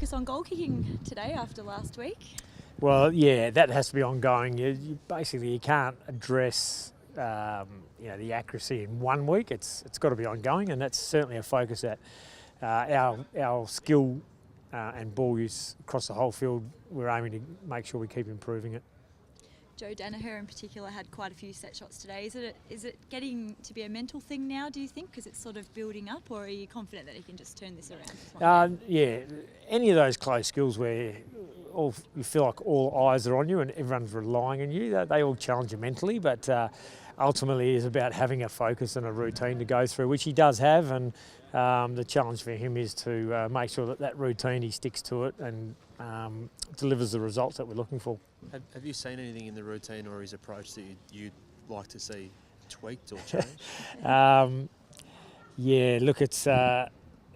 focus on goal kicking today after last week? Well, yeah, that has to be ongoing. You can't address the accuracy in 1 week. It's got to be ongoing, and that's certainly a focus that our skill and ball use across the whole field. We're aiming to make sure we keep improving it. Joe Danaher in particular had quite a few set shots today. Is it getting to be a mental thing now, do you think, because it's sort of building up, or are you confident that he can just turn this around? Yeah, any of those close skills where you feel like all eyes are on you and everyone's relying on you, they all challenge you mentally, but ultimately it's about having a focus and a routine to go through, which he does have, and the challenge for him is to make sure that routine, he sticks to it and delivers the results that we're looking for. Have you seen anything in the routine or his approach that you'd like to see tweaked or changed? Yeah, look, it's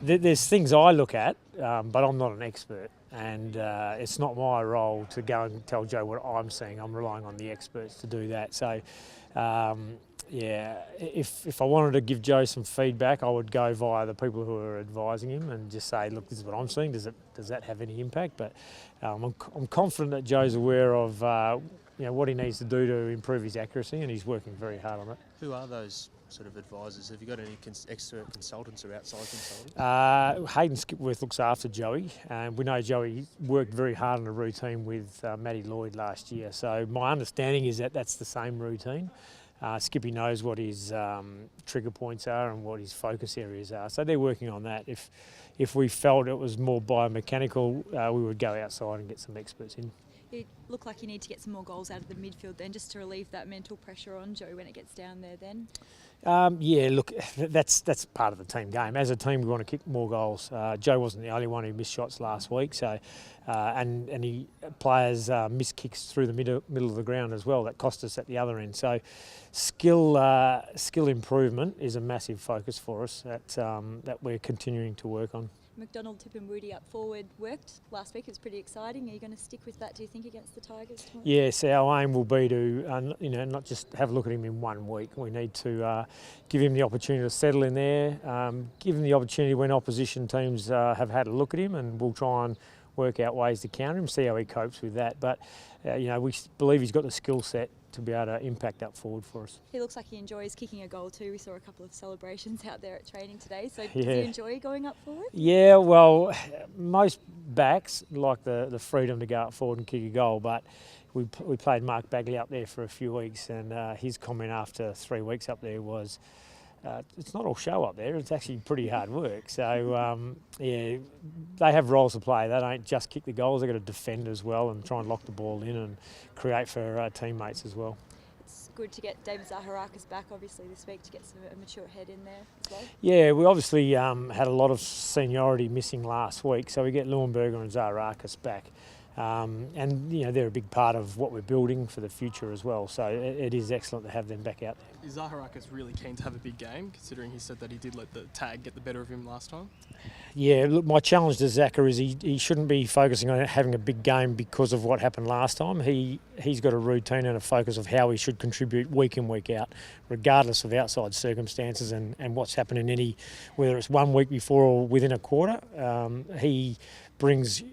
there's things I look at, but I'm not an expert, and it's not my role to go and tell Joe what I'm seeing. I'm relying on the experts to do that. So, yeah, if I wanted to give Joe some feedback, I would go via the people who are advising him and just say, look, this is what I'm seeing. Does that have any impact? But I'm confident that Joe's aware of what he needs to do to improve his accuracy, and he's working very hard on it. Who are those sort of advisors? Have you got any expert consultants or outside consultants? Hayden Skipworth looks after Joey, and we know Joey worked very hard on a routine with Matty Lloyd last year. So my understanding is that that's the same routine. Skippy knows what his trigger points are and what his focus areas are. So they're working on that. If we felt it was more biomechanical, we would go outside and get some experts in. It looked like you need to get some more goals out of the midfield then, just to relieve that mental pressure on Joe when it gets down there then? Yeah, look, that's part of the team game. As a team, we want to kick more goals. Joe wasn't the only one who missed shots last week, so and players missed kicks through the middle of the ground as well. That cost us at the other end. So skill improvement is a massive focus for us that we're continuing to work on. McDonald, Tip and Woody up forward worked last week. It was pretty exciting. Are you going to stick with that, do you think, against the Tigers tomorrow? Yes, our aim will be to not just have a look at him in 1 week. We need to give him the opportunity to settle in there, give him the opportunity when opposition teams have had a look at him, and we'll try and work out ways to counter him, see how he copes with that. But we believe he's got the skill set to be able to impact up forward for us. He looks like he enjoys kicking a goal too. We saw a couple of celebrations out there at training today. So does he enjoy going up forward? Yeah, well, most backs like the freedom to go up forward and kick a goal, but we played Mark Bagley up there for a few weeks, and his comment after 3 weeks up there was, it's not all show up there, it's actually pretty hard work. So, yeah, they have roles to play. They don't just kick the goals, they've got to defend as well and try and lock the ball in and create for teammates as well. It's good to get David Zaharakis back, obviously, this week to get a mature head in there as well. Yeah, we obviously had a lot of seniority missing last week, so we get Leuenberger and Zaharakis back. And they're a big part of what we're building for the future as well. So it is excellent to have them back out there. Is Zaharakis really keen to have a big game, considering he said that he did let the tag get the better of him last time? Yeah, look, my challenge to Zachar is he shouldn't be focusing on having a big game because of what happened last time. He's got a routine and a focus of how he should contribute week in, week out, regardless of outside circumstances and what's happened in whether it's 1 week before or within a quarter. He brings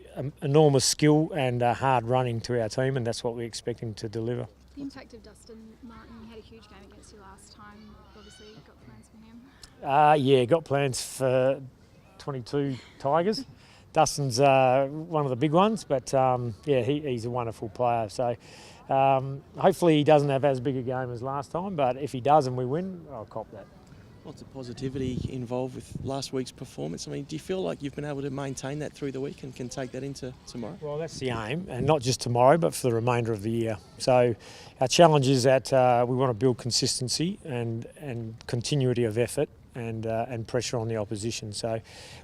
enormous skill and hard running to our team, and that's what we're expecting to deliver. The impact of Dustin Martin, he had a huge game against you last time. Obviously, you've got plans for him? Yeah, got plans for 22 Tigers. Dustin's one of the big ones, but he's a wonderful player. So hopefully he doesn't have as big a game as last time, but if he does and we win, I'll cop that. Lots of positivity involved with last week's performance. I mean, do you feel like you've been able to maintain that through the week and can take that into tomorrow? Well, that's the aim, and not just tomorrow, but for the remainder of the year. So our challenge is that we want to build consistency and continuity of effort and pressure on the opposition. So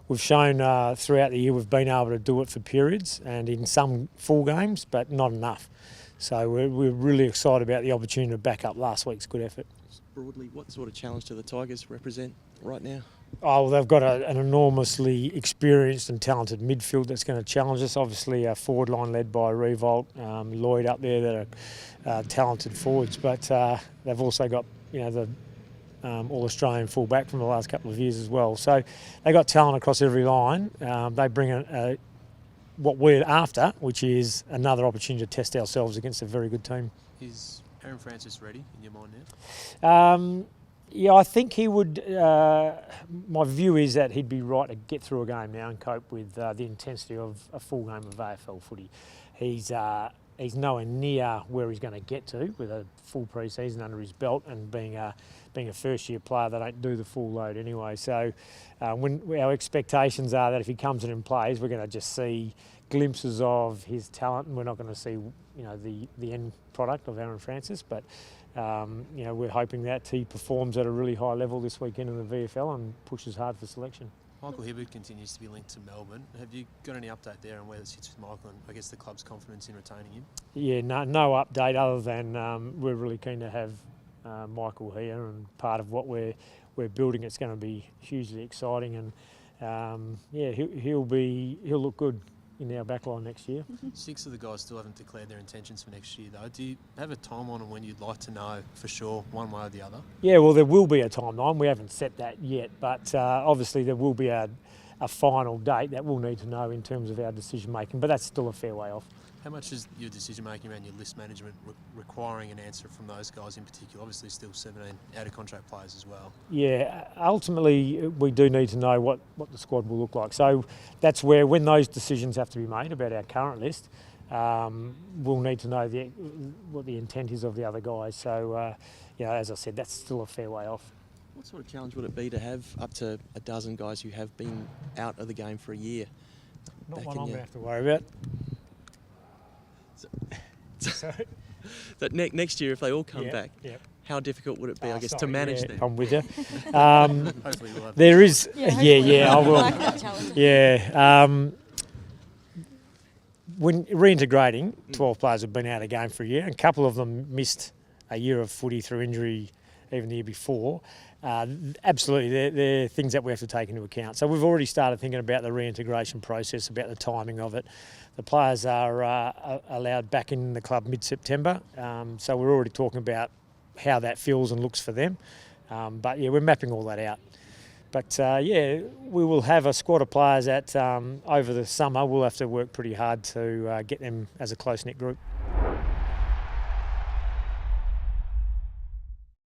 we've shown throughout the year we've been able to do it for periods and in some full games, but not enough. So we're really excited about the opportunity to back up last week's good effort. Broadly, what sort of challenge do the Tigers represent right now? Oh, they've got an enormously experienced and talented midfield that's going to challenge us. Obviously, a forward line led by Revolt, Lloyd up there that are talented forwards, but they've also got the All-Australian fullback from the last couple of years as well. So they've got talent across every line. They bring what we're after, which is another opportunity to test ourselves against a very good team. Is Aaron Francis ready in your mind now? Yeah, I think he would. My view is that he'd be right to get through a game now and cope with the intensity of a full game of AFL footy. He's nowhere near where he's going to get to with a full pre-season under his belt, and being a first-year player, they don't do the full load anyway. So when our expectations are that if he comes in and plays, we're going to just see glimpses of his talent, and we're not going to see the end product of Aaron Francis. But we're hoping that he performs at a really high level this weekend in the VFL and pushes hard for selection. Michael Hibberd continues to be linked to Melbourne. Have you got any update there on where it sits with Michael and I guess the club's confidence in retaining him? Yeah, no update other than we're really keen to have Michael here, and part of what we're building, it's going to be hugely exciting, and he'll look good in our backline next year. 6 of the guys still haven't declared their intentions for next year though. Do you have a timeline on when you'd like to know for sure, one way or the other? Yeah, well, there will be a timeline. We haven't set that yet, but obviously there will be a final date that we'll need to know in terms of our decision making, but that's still a fair way off. How much is your decision making around your list management requiring an answer from those guys in particular? Obviously still 17 out of contract players as well. Yeah, ultimately we do need to know what the squad will look like. So that's where, when those decisions have to be made about our current list, we'll need to know what the intent is of the other guys. So, as I said, that's still a fair way off. What sort of challenge would it be to have up to a dozen guys who have been out of the game for a year? Not one I'm going to have to worry about. That next year, if they all come back, how difficult would it be, to manage them? I'm with you. Hopefully we'll have there is, I will. Like that challenge. Yeah. When reintegrating, 12 players have been out of the game for a year, and a couple of them missed a year of footy through injury even the year before. Absolutely, they're things that we have to take into account. So we've already started thinking about the reintegration process, about the timing of it. The players are allowed back in the club mid-September, so we're already talking about how that feels and looks for them. But we're mapping all that out. But we will have a squad of players that over the summer we'll have to work pretty hard to get them as a close-knit group.